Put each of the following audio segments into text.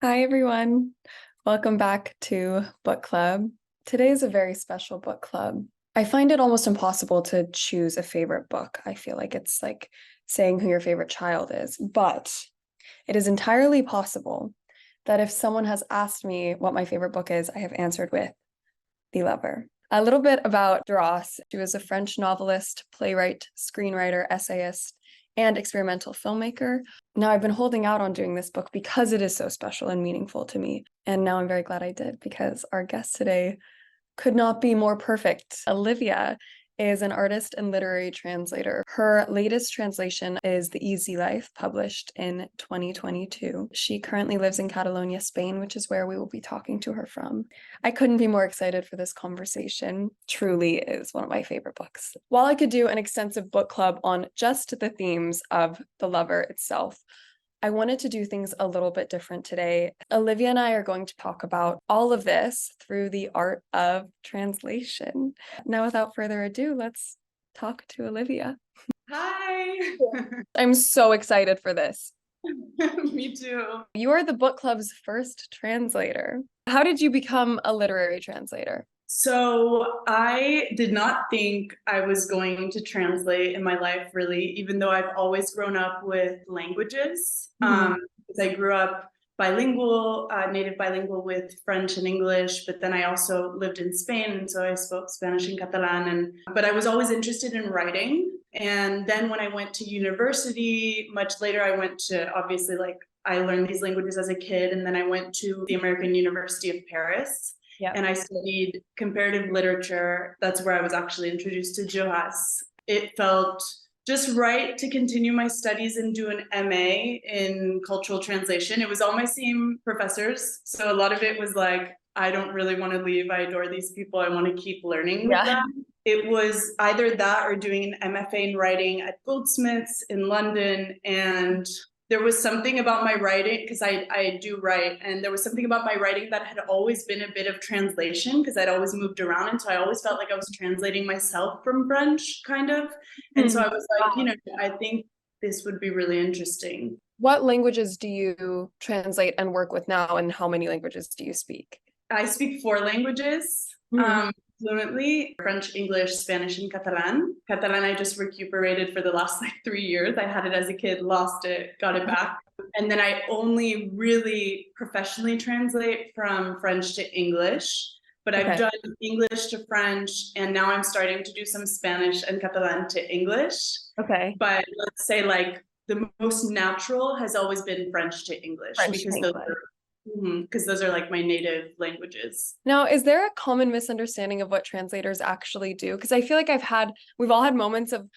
Hi, everyone. Welcome back to Book Club. Today is a very special book club. I find it almost impossible to choose a favorite book. I feel like it's like saying who your favorite child is, but it is entirely possible that if someone has asked me what my favorite book is, I have answered with The Lover. A little bit about Duras. She was a French novelist, playwright, screenwriter, essayist, and experimental filmmaker. Now, I've been holding out on doing this book because it is so special and meaningful to me. And now I'm very glad I did because our guest today could not be more perfect. Olivia is an artist and literary translator. Her latest translation is The Easy Life, published in 2022. She currently lives in Catalonia, Spain, which is where we will be talking to her from. I couldn't be more excited for this conversation. Truly is one of my favorite books. While I could do an extensive book club on just the themes of The Lover itself, I wanted to do things a little bit different today. Olivia and I are going to talk about all of this through the art of translation. Now, without further ado, let's talk to Olivia. Hi. I'm so excited for this. Me too. You are the book club's first translator. How did you become a literary translator? So I did not think I was going to translate in my life, really, even though I've always grown up with languages. Because I grew up bilingual, native bilingual with French and English, but then I also lived in Spain, and so I spoke Spanish and Catalan. But I was always interested in writing. And then when I went to university, much later, I went to obviously I learned these languages as a kid, and then I went to the American University of Paris. Yeah. And I studied comparative literature. That's where I was actually introduced to Duras. It felt just right to continue my studies and do an MA in cultural translation. It was all my same professors. So a lot of it was like, I don't really want to leave. I adore these people. I want to keep learning with them. It was either that or doing an MFA in writing at Goldsmiths in London. And there was something about my writing, because I do write, and there was something about my writing that had always been a bit of translation, because I'd always moved around, and so I always felt like I was translating myself from French, kind of. And so I was like, I think this would be really interesting. What languages do you translate and work with now, and how many languages do you speak? I speak 4 languages. Fluently: French, English, Spanish, and Catalan. Catalan I just recuperated for the last 3 years. I had it as a kid, lost it, got it back. And then I only really professionally translate from French to English. But I've done English to French, and now I'm starting to do some Spanish and Catalan to English. Okay. But let's say the most natural has always been French to English, because those are like my native languages. Now, is there a common misunderstanding of what translators actually do? Because I feel like we've all had moments of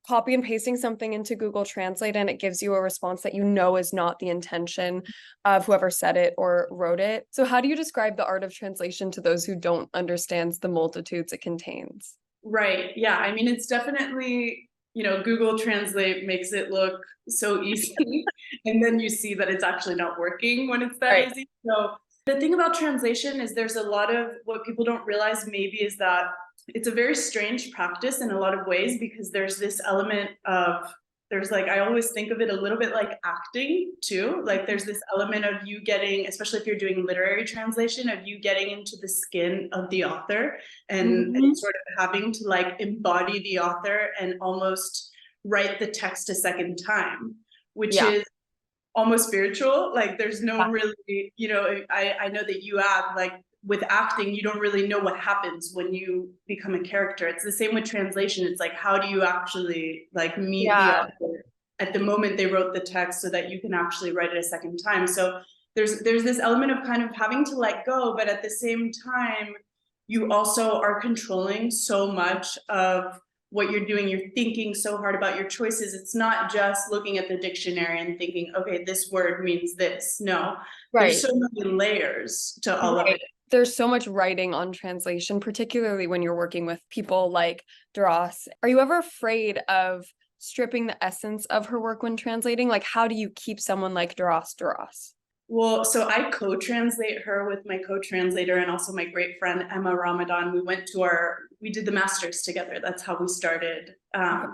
copy and pasting something into Google Translate and it gives you a response that you know is not the intention of whoever said it or wrote it. So how do you describe the art of translation to those who don't understand the multitudes it contains? Right. Yeah. I mean, it's definitely, Google Translate makes it look so easy. And then you see that it's actually not working when it's that easy. So the thing about translation is there's a lot of what people don't realize maybe is that it's a very strange practice in a lot of ways, because there's this element of, I always think of it a little bit like acting too. Like there's this element of you getting, especially if you're doing literary translation, of you getting into the skin of the author and sort of having to embody the author and almost write the text a second time, which is almost spiritual. Like there's no really, I know that you have with acting, you don't really know what happens when you become a character. It's the same with translation. It's like, how do you actually meet the author at the moment they wrote the text so that you can actually write it a second time? So there's this element of kind of having to let go, but at the same time, you also are controlling so much of what you're doing. You're thinking so hard about your choices. It's not just looking at the dictionary and thinking, okay, this word means this. No, there's so many layers to all of it. There's so much writing on translation, particularly when you're working with people like Duras. Are you ever afraid of stripping the essence of her work when translating? Like, how do you keep someone like Duras? Well, so I co-translate her with my co-translator and also my great friend, Emma Ramadan. We did the masters together. That's how we started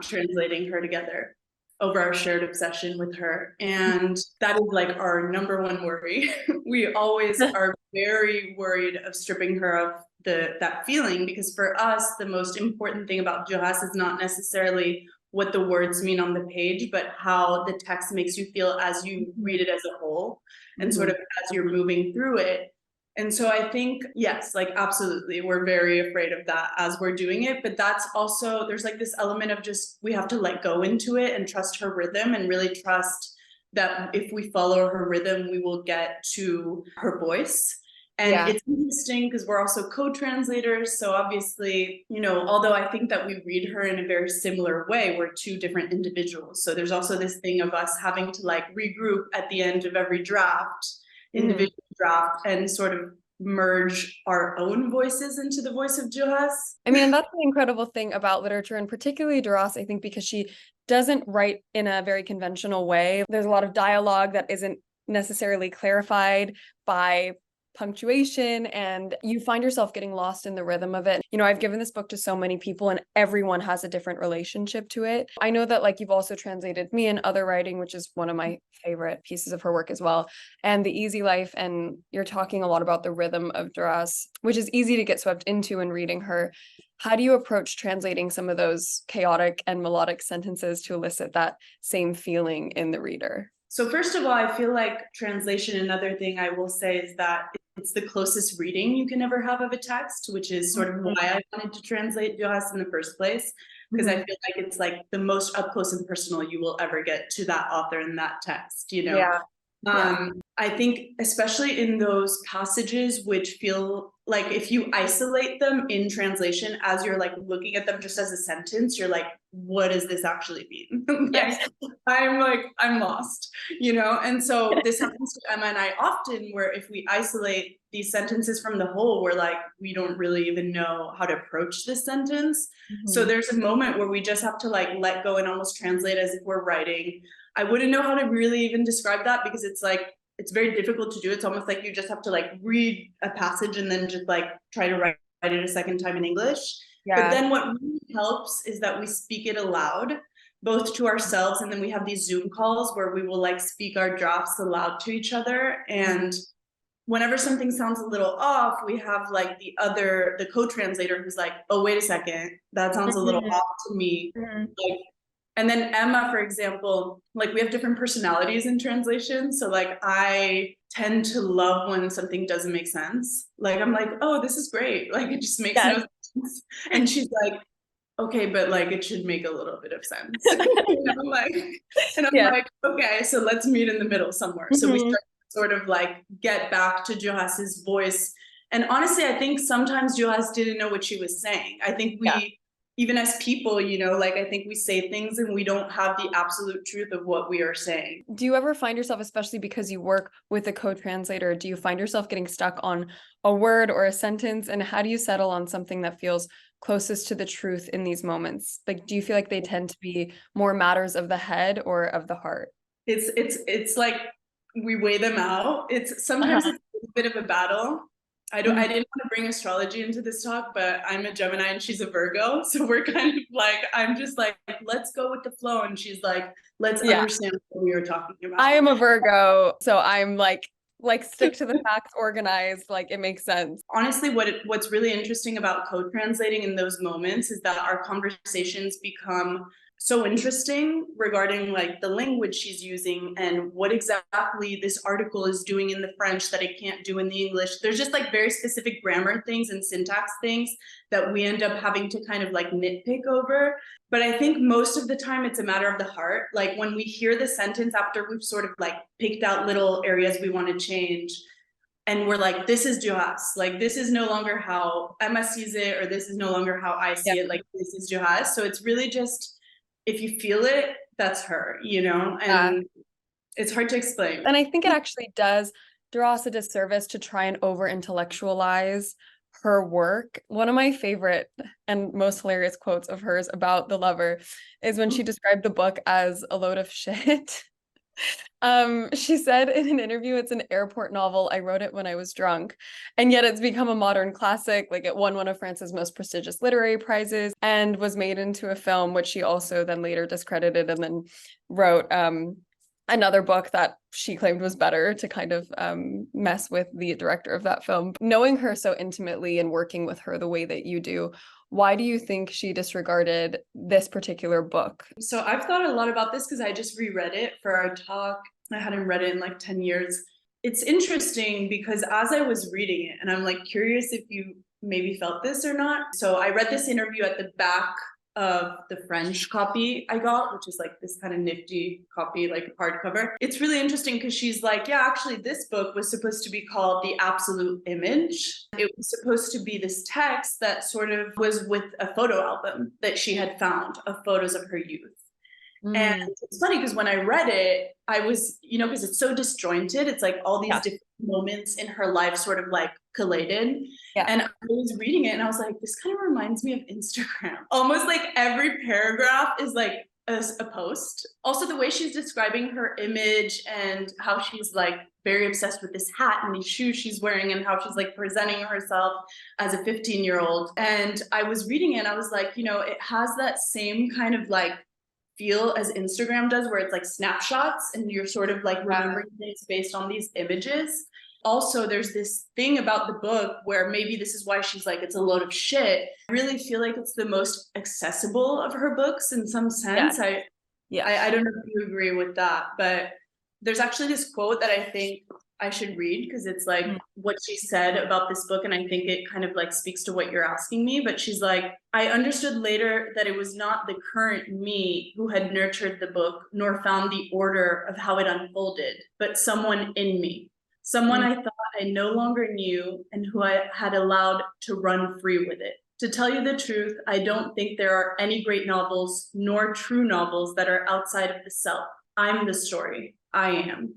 translating her together. over our shared obsession with her. And that is like our number one worry. We always are very worried of stripping her of that feeling, because for us, the most important thing about Duras is not necessarily what the words mean on the page, but how the text makes you feel as you read it as a whole, and sort of as you're moving through it. And so I think, yes, like absolutely, we're very afraid of that as we're doing it. But that's also, there's like this element of just, we have to let go into it and trust her rhythm, and really trust that if we follow her rhythm, we will get to her voice. And it's interesting because we're also co-translators. So obviously, you know, although I think that we read her in a very similar way, we're two different individuals. So there's also this thing of us having to like regroup at the end of every draft, individual draft, and sort of merge our own voices into the voice of Duras. I mean, and that's the incredible thing about literature, and particularly Duras, I think, because she doesn't write in a very conventional way. There's a lot of dialogue that isn't necessarily clarified by punctuation, and you find yourself getting lost in the rhythm of it. You know, I've given this book to so many people and everyone has a different relationship to it. I know that like you've also translated Me and Other Writing, which is one of my favorite pieces of her work as well, and The Easy Life, and you're talking a lot about the rhythm of Duras, which is easy to get swept into in reading her. How do you approach translating some of those chaotic and melodic sentences to elicit that same feeling in the reader? So first of all, I feel like translation, another thing I will say is that it's the closest reading you can ever have of a text, which is sort of why I wanted to translate Duras in the first place, because I feel like it's like the most up close and personal you will ever get to that author and that text, you know? I think especially in those passages which feel like if you isolate them in translation as you're like looking at them just as a sentence, you're like, what does this actually mean? I'm lost, you know? And so this happens to Emma and I often, where if we isolate these sentences from the whole, we're like, we don't really even know how to approach this sentence. So there's a moment where we just have to like let go and almost translate as if we're writing. I wouldn't know how to really even describe that, because it's like, it's very difficult to do. It's almost like you just have to like read a passage and then just like try to write it a second time in English. But then what really helps is that we speak it aloud, both to ourselves, and then we have these Zoom calls where we will like speak our drafts aloud to each other. And whenever something sounds a little off, we have like the co-translator who's like, oh, wait a second, that sounds a little off to me. Like, and then Emma, for example, like we have different personalities in translation. So like I tend to love when something doesn't make sense. Like I'm like, oh, this is great. Like it just makes no sense. And she's like, okay, but like it should make a little bit of sense. And I'm like, okay, so let's meet in the middle somewhere. So we start to sort of like get back to Duras's voice. And honestly, I think sometimes Duras didn't know what she was saying. I think we, even as people, you know, like I think we say things and we don't have the absolute truth of what we are saying. Do you ever find yourself, especially because you work with a co-translator, do you find yourself getting stuck on a word or a sentence? And how do you settle on something that feels closest to the truth in these moments? Like, do you feel like they tend to be more matters of the head or of the heart? It's like we weigh them out. It's sometimes it's a bit of a battle. I didn't want to bring astrology into this talk, but I'm a Gemini and she's a Virgo. So we're kind of like, I'm just like, let's go with the flow. And she's like, let's understand what we were talking about. I am a Virgo, so I'm like stick to the facts, organized, like it makes sense. Honestly, what's really interesting about co-translating in those moments is that our conversations become so interesting regarding like the language she's using and what exactly this article is doing in the French that it can't do in the English. There's just like very specific grammar things and syntax things that we end up having to kind of like nitpick over. But I think most of the time it's a matter of the heart. Like when we hear the sentence after we've sort of like picked out little areas we want to change, and we're like, this is Duras. Like, this is no longer how Emma sees it, or this is no longer how I see it. Like, this is Duras. So it's really just, if you feel it, that's her, you know, and it's hard to explain. And I think it actually does Duras a disservice to try and over-intellectualize her work. One of my favorite and most hilarious quotes of hers about The Lover is when she described the book as a load of shit. She said in an interview, it's an airport novel. I wrote it when I was drunk, and yet it's become a modern classic. Like it won one of France's most prestigious literary prizes and was made into a film, which she also then later discredited and then wrote another book that she claimed was better to kind of mess with the director of that film. Knowing her so intimately and working with her the way that you do, why do you think she disregarded this particular book? So I've thought a lot about this because I just reread it for our talk. I hadn't read it in like 10 years. It's interesting because as I was reading it, and I'm like curious if you maybe felt this or not. So I read this interview at the back of the French copy I got, which is like this kind of nifty copy, like hardcover. It's really interesting because she's like, yeah, actually this book was supposed to be called The Absolute Image. It was supposed to be this text that sort of was with a photo album that she had found of photos of her youth. And it's funny because when I read it, I was, because it's so disjointed. It's like all these different moments in her life sort of like collated. Yeah. And I was reading it and I was like, this kind of reminds me of Instagram. Almost like every paragraph is like a post. Also, the way she's describing her image and how she's like very obsessed with this hat and these shoes she's wearing and how she's like presenting herself as a 15-year-old. And I was reading it and I was like, it has that same kind of like feel as Instagram does, where it's like snapshots and you're sort of like remembering things based on these images. Also, there's this thing about the book where maybe this is why she's like, it's a load of shit. I really feel like it's the most accessible of her books in some sense. I don't know if you agree with that, but there's actually this quote that I think I should read because it's like what she said about this book. And I think it kind of like speaks to what you're asking me, but she's like, I understood later that it was not the current me who had nurtured the book, nor found the order of how it unfolded, but someone in me, someone I thought I no longer knew and who I had allowed to run free with it. To tell you the truth, I don't think there are any great novels nor true novels that are outside of the self. I'm the story. I am.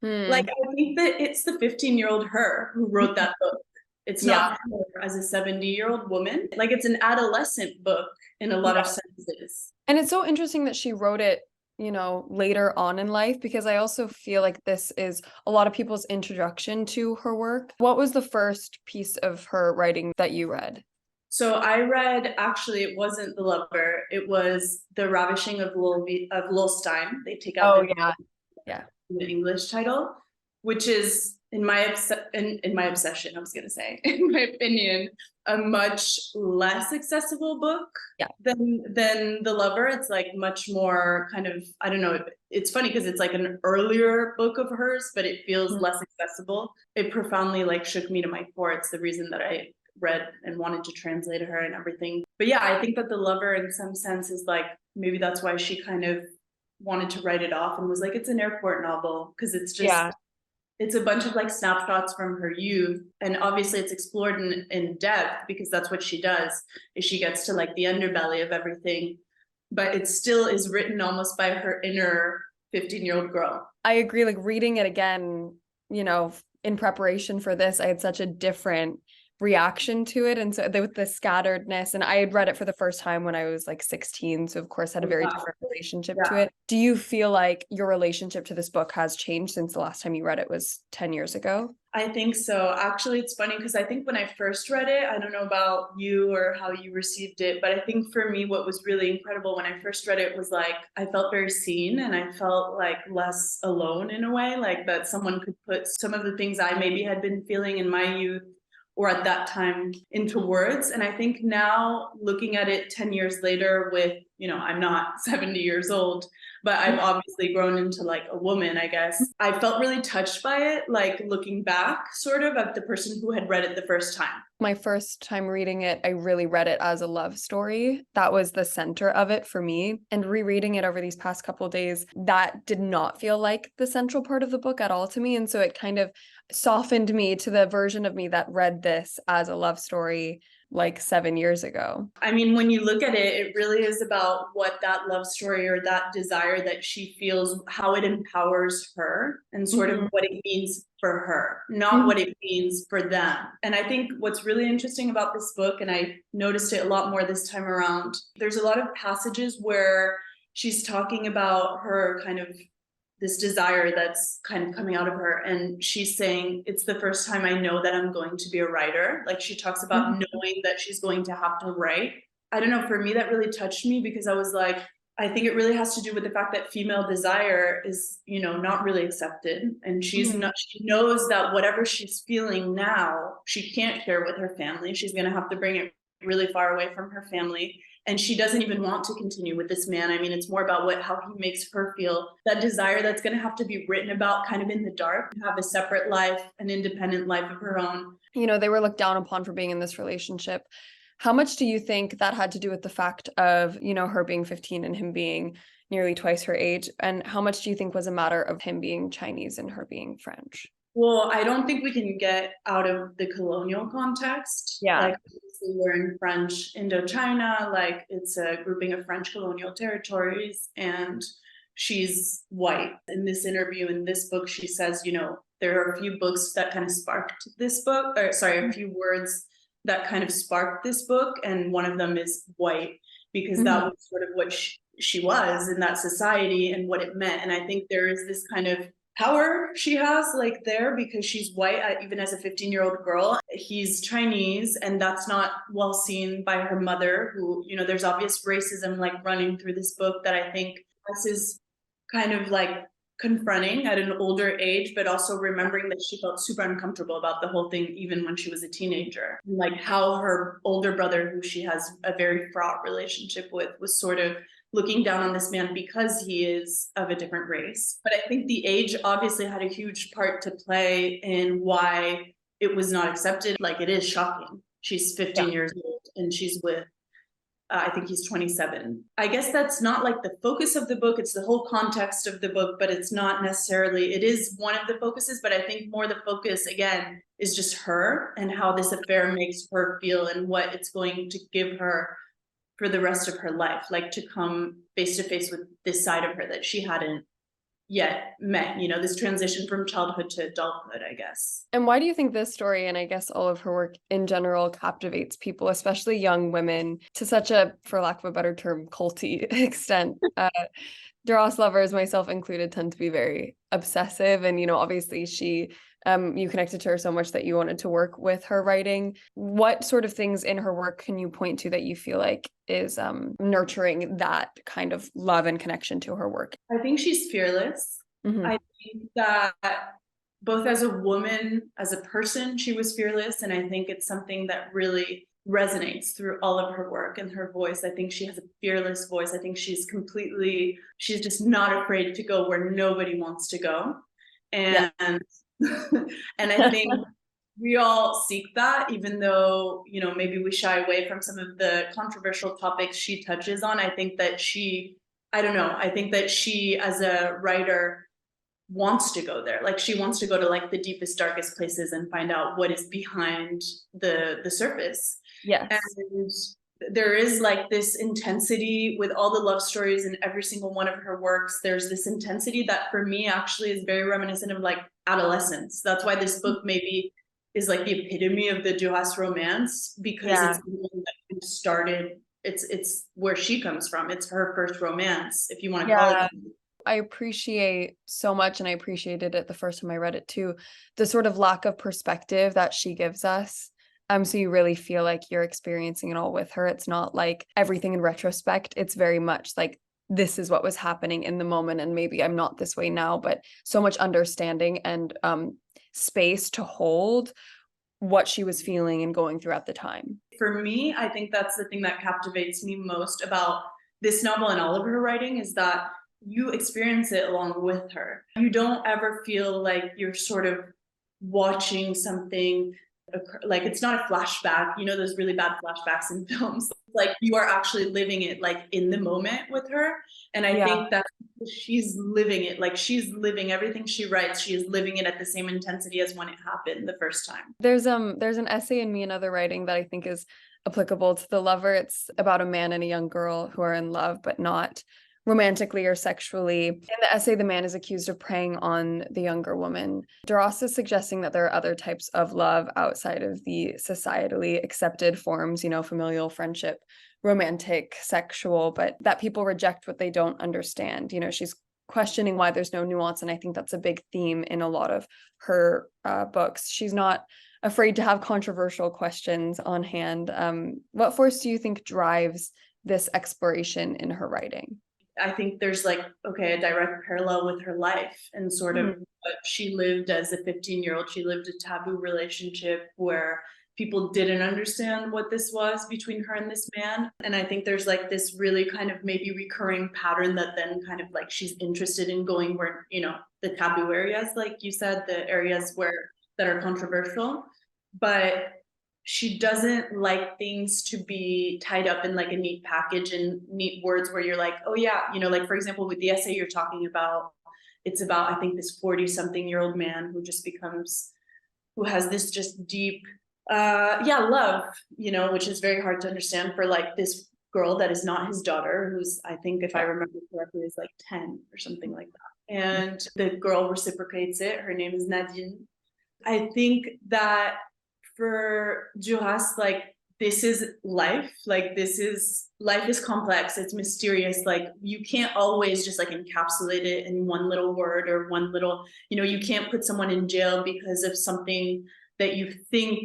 Like, I think that it's the 15-year-old her who wrote that book. It's not her as a 70-year-old woman. Like, it's an adolescent book in a lot of senses. And it's so interesting that she wrote it, later on in life, because I also feel like this is a lot of people's introduction to her work. What was the first piece of her writing that you read? So I read, actually, it wasn't The Lover. It was The Ravishing of Lulstein. They take out the English title, which is in my obsession, I was gonna say, in my opinion, a much less accessible book than The Lover. It's like much more kind of, I don't know, it's funny because it's like an earlier book of hers, but it feels less accessible. It profoundly like shook me to my core. It's the reason that I read and wanted to translate her and everything. But yeah, I think that The Lover in some sense is like, maybe that's why she kind of wanted to write it off and was like, it's an airport novel, because it's just it's a bunch of like snapshots from her youth, and obviously it's explored in depth because that's what she does, is she gets to like the underbelly of everything, but it still is written almost by her inner 15-year-old girl. I agree. Like reading it again, in preparation for this, I had such a different reaction to it, and so with the scatteredness, and I had read it for the first time when I was like 16, so of course had a very different relationship to it. Do you feel like your relationship to this book has changed since the last time you read it was 10 years ago? I think so. Actually, it's funny because I think when I first read it, I don't know about you or how you received it, but I think for me, what was really incredible when I first read it was like, I felt very seen and I felt like less alone in a way, like that someone could put some of the things I maybe had been feeling in my youth or at that time into words. And I think now looking at it 10 years later with, I'm not 70 years old, but I've obviously grown into like a woman, I guess. I felt really touched by it, like looking back sort of at the person who had read it the first time. My first time reading it, I really read it as a love story. That was the center of it for me. And rereading it over these past couple of days, that did not feel like the central part of the book at all to me. And so it kind of softened me to the version of me that read this as a love story like 7 years ago. I mean, when you look at it, it really is about what that love story or that desire that she feels, how it empowers her and sort of what it means for her, not what it means for them. And I think what's really interesting about this book, and I noticed it a lot more this time around, there's a lot of passages where she's talking about her kind of this desire that's kind of coming out of her. And she's saying, it's the first time I know that I'm going to be a writer. Like she talks about knowing that she's going to have to write. I don't know, for me, that really touched me because I was like, I think it really has to do with the fact that female desire is, you know, not really accepted. And she's not, she knows that whatever she's feeling now, she can't share with her family. She's going to have to bring it really far away from her family. And she doesn't even want to continue with this man. I mean, it's more about how he makes her feel. That desire that's going to have to be written about kind of in the dark, have a separate life, an independent life of her own. You know, they were looked down upon for being in this relationship. How much do you think that had to do with the fact of, you know, her being 15 and him being nearly twice her age? And how much do you think was a matter of him being Chinese and her being French? Well, I don't think we can get out of the colonial context. Yeah. Like, we're in French Indochina, like it's a grouping of French colonial territories, and she's white. In this interview, in this book, she says, you know, there are a few books that kind of sparked this book, or sorry, a few words that kind of sparked this book, and one of them is white, because that was sort of what she was in that society and what it meant. And I think there is this kind of power she has like there because she's white, even as a 15-year-old girl. He's Chinese, and that's not well seen by her mother, who, you know, there's obvious racism like running through this book that I think this is kind of like confronting at an older age, but also remembering that she felt super uncomfortable about the whole thing even when she was a teenager. Like how her older brother, who she has a very fraught relationship with, was sort of looking down on this man because he is of a different race. But I think the age obviously had a huge part to play in why it was not accepted. Like, it is shocking. She's 15 years old and she's with, I think he's 27. I guess that's not like the focus of the book. It's the whole context of the book, but it's not necessarily, it is one of the focuses, but I think more the focus, again, is just her and how this affair makes her feel and what it's going to give her for the rest of her life, like to come face to face with this side of her that she hadn't yet met, you know, this transition from childhood to adulthood, I guess. And why do you think this story, and I guess all of her work in general, captivates people, especially young women, to such a, for lack of a better term, culty extent? Duras lovers, myself included, tend to be very obsessive, and, you know, obviously she you connected to her so much that you wanted to work with her writing. What sort of things in her work can you point to that you feel like is nurturing that kind of love and connection to her work? I think she's fearless. I think that both as a woman, as a person, she was fearless. And I think it's something that really resonates through all of her work and her voice. I think she has a fearless voice. I think she's just not afraid to go where nobody wants to go. And and I think we all seek that, even though, you know, maybe we shy away from some of the controversial topics she touches on. I think that I don't know, I think that she as a writer wants to go there. Like, she wants to go to like the deepest, darkest places and find out what is behind the surface. Yes. And there is like this intensity with all the love stories in every single one of her works. There's this intensity that for me actually is very reminiscent of like adolescence. That's why this book maybe is like the epitome of the Duras romance, because it's the one that started, it's where she comes from. It's her first romance, if you want to call it that. I appreciate so much, and I appreciated it the first time I read it too, the sort of lack of perspective that she gives us. So you really feel like you're experiencing it all with her. It's not like everything in retrospect. It's very much like, this is what was happening in the moment, and maybe I'm not this way now, but so much understanding and space to hold what she was feeling and going through at the time. For me, I think that's the thing that captivates me most about this novel and all of her writing, is that you experience it along with her. You don't ever feel like you're sort of watching something, like it's not a flashback, you know, those really bad flashbacks in films. Like, you are actually living it like in the moment with her. And I think that she's living it, like she's living everything she writes. She is living it at the same intensity as when it happened the first time. There's an essay in Me and Other Writing that I think is applicable to The Lover. It's about a man and a young girl who are in love, but not romantically or sexually. In the essay, the man is accused of preying on the younger woman. Duras is suggesting that there are other types of love outside of the societally accepted forms, you know, familial, friendship, romantic, sexual, but that people reject what they don't understand. You know, she's questioning why there's no nuance. And I think that's a big theme in a lot of her books. She's not afraid to have controversial questions on hand. What force do you think drives this exploration in her writing? I think there's like, okay, a direct parallel with her life and sort of what she lived as a 15-year-old. She lived a taboo relationship where people didn't understand what this was between her and this man. And I think there's like this really kind of maybe recurring pattern that then kind of like she's interested in going where, you know, the taboo areas, like you said, the areas where that are controversial. But she doesn't like things to be tied up in like a neat package and neat words where you're like, oh yeah, you know, like for example, with the essay you're talking about, it's about, I think, this 40-something-year-old man who just becomes, who has this just deep, love, you know, which is very hard to understand for like this girl that is not his daughter, who's, I think, if I remember correctly, is like 10 or something like that. And the girl reciprocates it. Her name is Nadine. I think that for Duras, like this is life, like this is life is complex, it's mysterious, like you can't always just like encapsulate it in one little word or one little, you know, you can't put someone in jail because of something that you think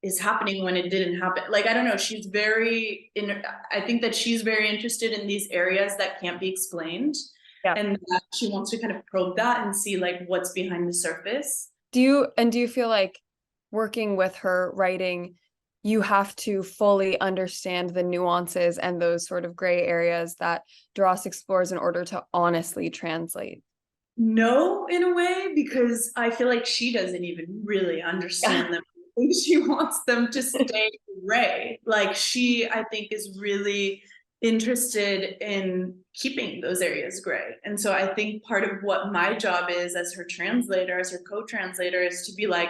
is happening when it didn't happen. Like I don't know, she's very I think that she's very interested in these areas that can't be explained. And that she wants to kind of probe that and see like what's behind the surface. Do you feel like working with her writing, you have to fully understand the nuances and those sort of gray areas that Duras explores in order to honestly translate? No, in a way, because I feel like she doesn't even really understand them. I think she wants them to stay gray. Like she, I think, is really interested in keeping those areas gray. And so I think part of what my job is as her translator, as her co-translator, is to be like,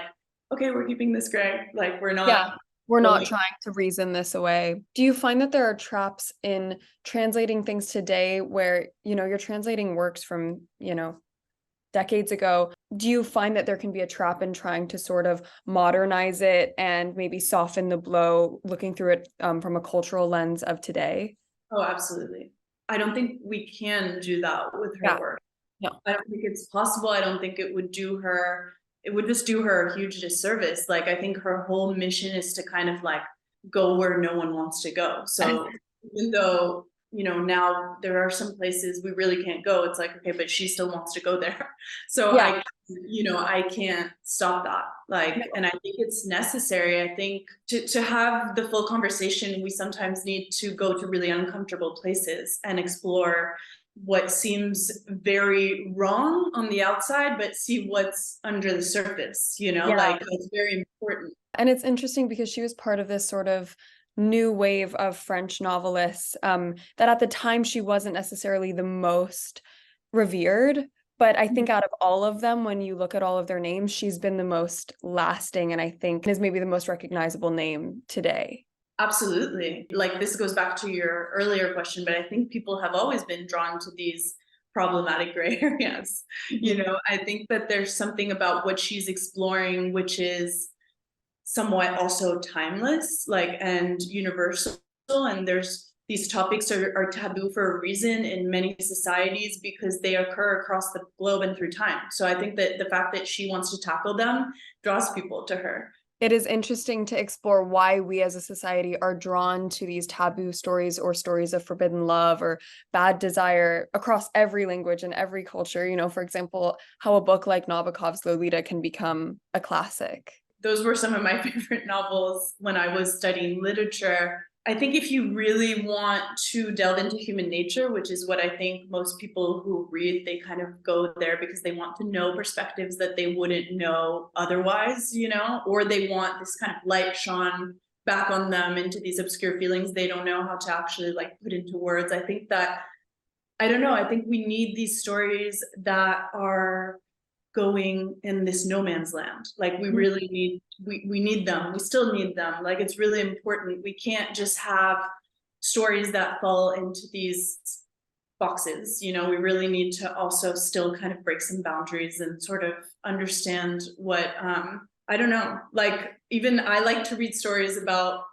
okay, we're keeping this gray. Like we're not we're not trying to reason this away. Do you find that there are traps in translating things today where, you know, you're translating works from, you know, decades ago? Do you find that there can be a trap in trying to sort of modernize it and maybe soften the blow, looking through it from a cultural lens of today? Oh, absolutely. I don't think we can do that with her work. No. I don't think it's possible. I don't think it would do her, it would just do her a huge disservice. Like I think her whole mission is to kind of like go where no one wants to go. So even though, you know, now there are some places we really can't go, it's like, okay, but she still wants to go there. So I can't stop that. Like, and I think it's necessary. I think to have the full conversation, we sometimes need to go to really uncomfortable places and explore what seems very wrong on the outside, but see what's under the surface, you know, like it's very important. And it's interesting because she was part of this sort of new wave of French novelists that at the time she wasn't necessarily the most revered. But I think out of all of them, when you look at all of their names, she's been the most lasting and I think is maybe the most recognizable name today. Absolutely. Like this goes back to your earlier question, but I think people have always been drawn to these problematic gray areas. You know, I think that there's something about what she's exploring, which is somewhat also timeless, like, and universal. And there's these topics are taboo for a reason in many societies because they occur across the globe and through time. So I think that the fact that she wants to tackle them draws people to her. It is interesting to explore why we as a society are drawn to these taboo stories or stories of forbidden love or bad desire across every language and every culture. You know, for example, how a book like Nabokov's Lolita can become a classic. Those were some of my favorite novels when I was studying literature. I think if you really want to delve into human nature, which is what I think most people who read, they kind of go there because they want to know perspectives that they wouldn't know otherwise, you know, or they want this kind of light shone back on them into these obscure feelings they don't know how to actually like put into words. I think that, I don't know, I think we need these stories that are going in this no man's land. Like we really need, we need them. We still need them. Like it's really important. We can't just have stories that fall into these boxes. You know, we really need to also still kind of break some boundaries and sort of understand what, I don't know, like even I like to read stories about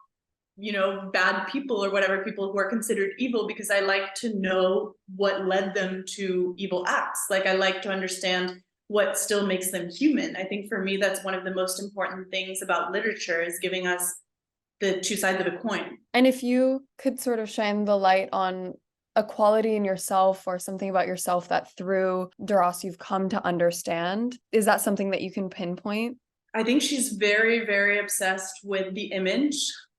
bad people or whatever, people who are considered evil, because I like to know what led them to evil acts. Like, I like to understand what still makes them human. I think for me, that's one of the most important things about literature, is giving us the two sides of a coin. And if you could sort of shine the light on a quality in yourself or something about yourself that through Duras you've come to understand, is that something that you can pinpoint? I think she's very, very obsessed with the image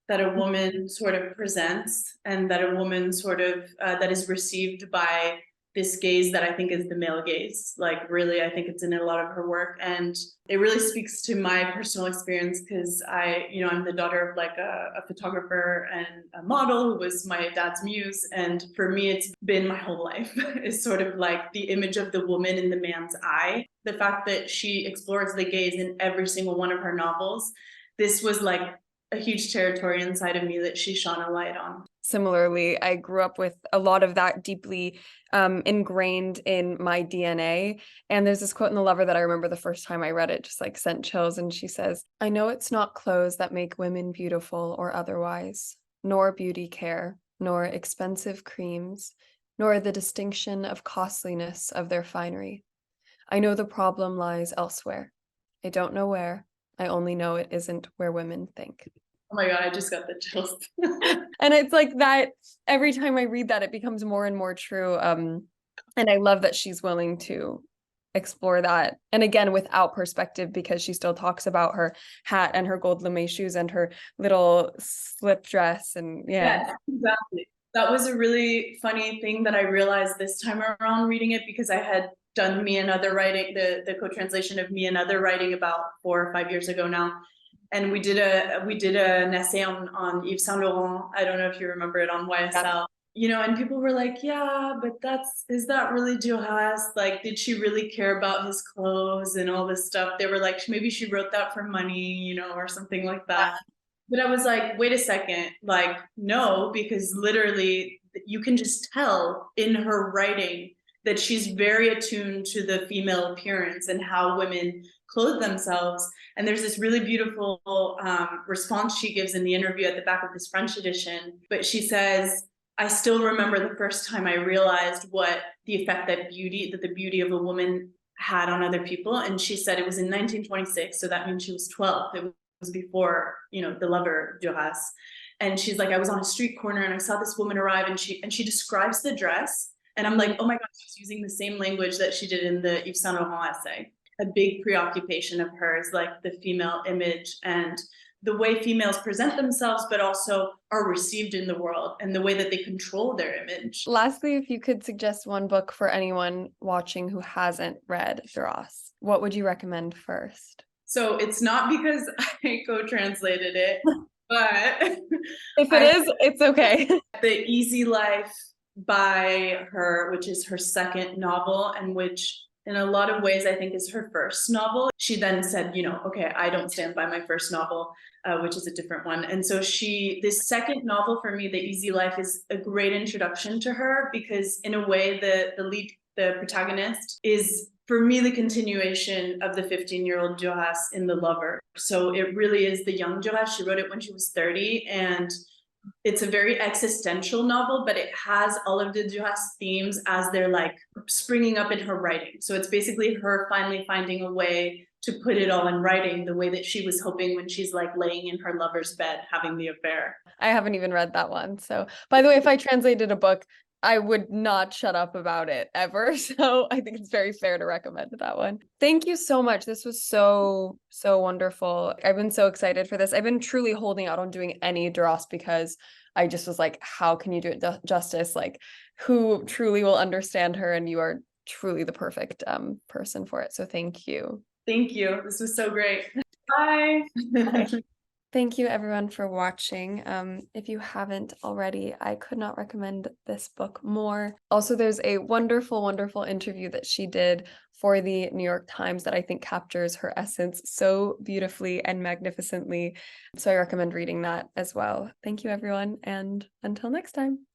that a woman sort of presents, and that a woman sort of that is received by this gaze that I think is the male gaze. Like, really, I think it's in a lot of her work, and it really speaks to my personal experience, because I'm the daughter of like a photographer and a model who was my dad's muse, and for me, it's been my whole life. It's sort of like the image of the woman in the man's eye. The fact that she explores the gaze in every single one of her novels, this was like a huge territory inside of me that she shone a light on. Similarly, I grew up with a lot of that deeply ingrained in my DNA. And there's this quote in The Lover that I remember the first time I read it, just like sent chills. And she says, "I know it's not clothes that make women beautiful or otherwise, nor beauty care, nor expensive creams, nor the distinction of costliness of their finery. I know the problem lies elsewhere. I don't know where. I only know it isn't where women think." Oh my God, I just got the chills. And it's like that, every time I read that, it becomes more and more true. And I love that she's willing to explore that. And again, without perspective, because she still talks about her hat and her gold lame shoes and her little slip dress. And yeah. Yes, exactly. That was a really funny thing that I realized this time around reading it, because I had done Me and Other writing, the co-translation of Me and Other writing about 4 or 5 years ago now. And we did an essay on Yves Saint Laurent. I don't know if you remember it, on YSL. And people were like, yeah, but is that really Duras? Like, did she really care about his clothes and all this stuff? They were like, maybe she wrote that for money, or something like that. But I was like, wait a second, like, no, because literally you can just tell in her writing that she's very attuned to the female appearance and how women clothe themselves. And there's this really beautiful response she gives in the interview at the back of this French edition. But she says, "I still remember the first time I realized what the effect that the beauty of a woman had on other people." And she said it was in 1926, so that means she was 12. It was before, The Lover, Duras. And she's like, "I was on a street corner and I saw this woman arrive, and she describes the dress. And I'm like, oh my God, she's using the same language that she did in the Yves Saint Laurent essay." A big preoccupation of hers, like the female image and the way females present themselves, but also are received in the world, and the way that they control their image. Lastly, if you could suggest one book for anyone watching who hasn't read Duras, what would you recommend first? So it's not because I co-translated it, but If it is, it's okay. The Easy Life by her, which is her second novel, and which in a lot of ways I think is her first novel. She then said, okay, I don't stand by my first novel, which is a different one. And so this second novel for me, The Easy Life, is a great introduction to her, because in a way the protagonist is, for me, the continuation of the 15-year-old Duras in The Lover. So it really is the young Duras. She wrote it when she was 30, and it's a very existential novel, but it has all of the Duras themes as they're like springing up in her writing. So it's basically her finally finding a way to put it all in writing, the way that she was hoping when she's like laying in her lover's bed having the affair. I haven't even read that one. So, by the way, if I translated a book, I would not shut up about it ever. So I think it's very fair to recommend that one. Thank you so much. This was so, so wonderful. I've been so excited for this. I've been truly holding out on doing any Duras, because I just was like, how can you do it justice? Like, who truly will understand her? And you are truly the perfect person for it. So thank you. Thank you. This was so great. Bye. Bye. Thank you everyone for watching. If you haven't already, I could not recommend this book more. Also, there's a wonderful, wonderful interview that she did for the New York Times that I think captures her essence so beautifully and magnificently. So I recommend reading that as well. Thank you everyone, and until next time.